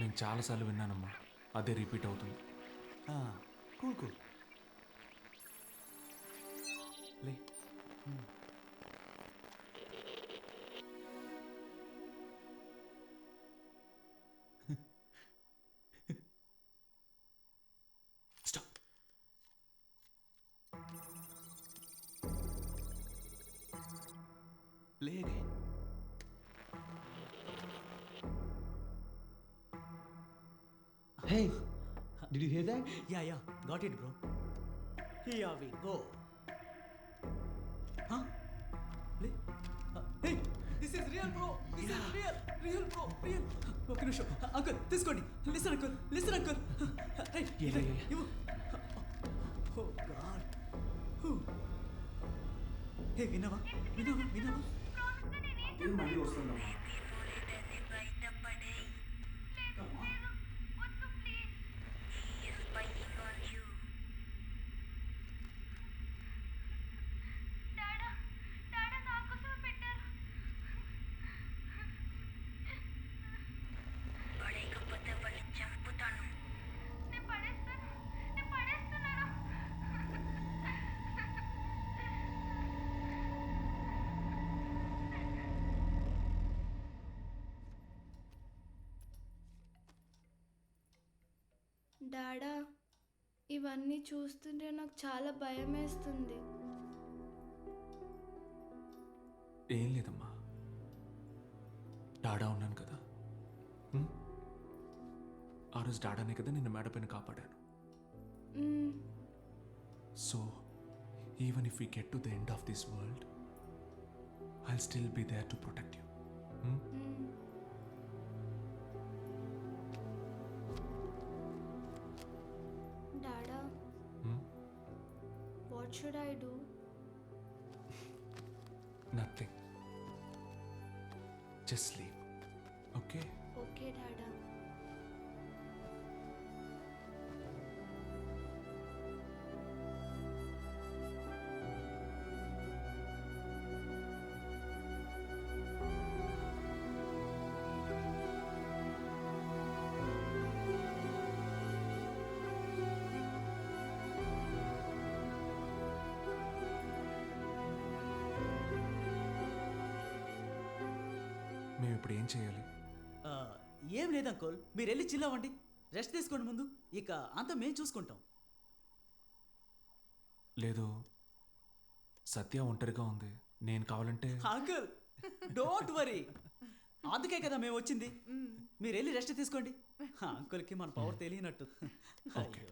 నేను చాలాసార్లు విన్నానమ్మా, అదే రిపీట్ అవుతుంది. కూల్ కూల్ లే. Stop. Play again. Hey, did you hear that? Yeah, got it, bro. Here we go. Huh? Play? Hey, this is real, bro. This is real, bro, real. Okay, no show. Uncle, తీసుకోండి. Listen, uncle. Hey, ఇవ్వు. Oh God. Hey, విన్నావా? మళ్ళీ వస్తుందమ్మా. డాడా, ఇవన్నీ చూస్తుంటే నాకు చాలా భయం వేస్తుంది. ఏం లేదమ్మా, డాడా ఉన్నాను కదా. ఆ రోజు డాడానే కదా నిన్న మేడ పైన కాపాడాను. So even if we get to the end of this world, I'll still be there to protect you. డాడా, what should I do? Nothing. Just sleep. Okay? Okay, Dada. మేము ఇప్పుడు ఏం చేయాలి? ఏం లేదు అంకుల్, మీరు వెళ్ళి చిల్ అవ్వండి, రెస్ట్ తీసుకోండి ముందు. ఇక అంతా మేము చూసుకుంటాం. లేదు, సత్య ఒంటరిగా ఉంది. నేను కావాలంటే అంకుల్ డోంట్ వరీ, అందుకే కదా మేము వచ్చింది. మీరు వెళ్ళి రెస్ట్ తీసుకోండి. అంకుల్కి మన పవర్ తెలియనట్టు. Okay.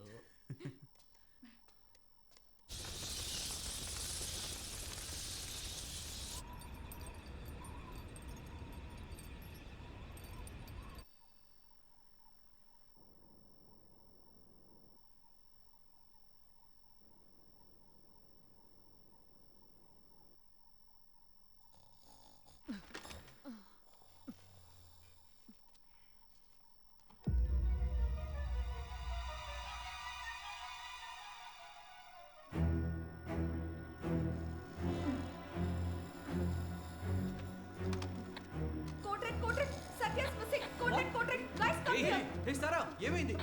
అయ్యో. సారా ఏమైంది?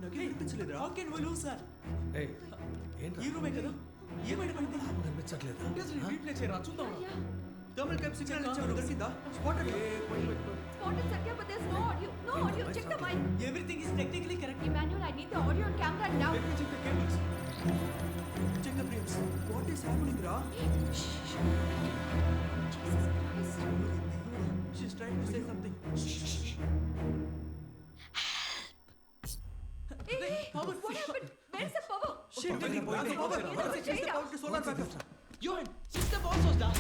నాకేం అనిపించలేదురా. How can we lose, sir? ఏంట్రా? ఈ రూమే కదా, ఏమైనా పడింది? కనిపించట్లేదు. రీప్లే చేయరా, చూద్దాం. థర్మల్ క్యాప్ సిగ్నల్ ఇచ్చాడు, దొరికిందా? Spotted. Spotted Satya, but there's no audio. No audio. Check the mic. Everything is technically correct. Emmanuel, I need the audio and camera now. Let me check the cables. Check the frames. What is happening, ra? Jesus Christ. She's trying to say something. Hey, what happened? Where's the power? Shit, the power. She's the power to solar backup. Johan, system also down.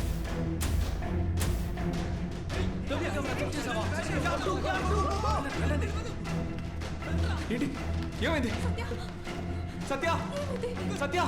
ఏంటి? ఏమైంది? సత్య! సత్య!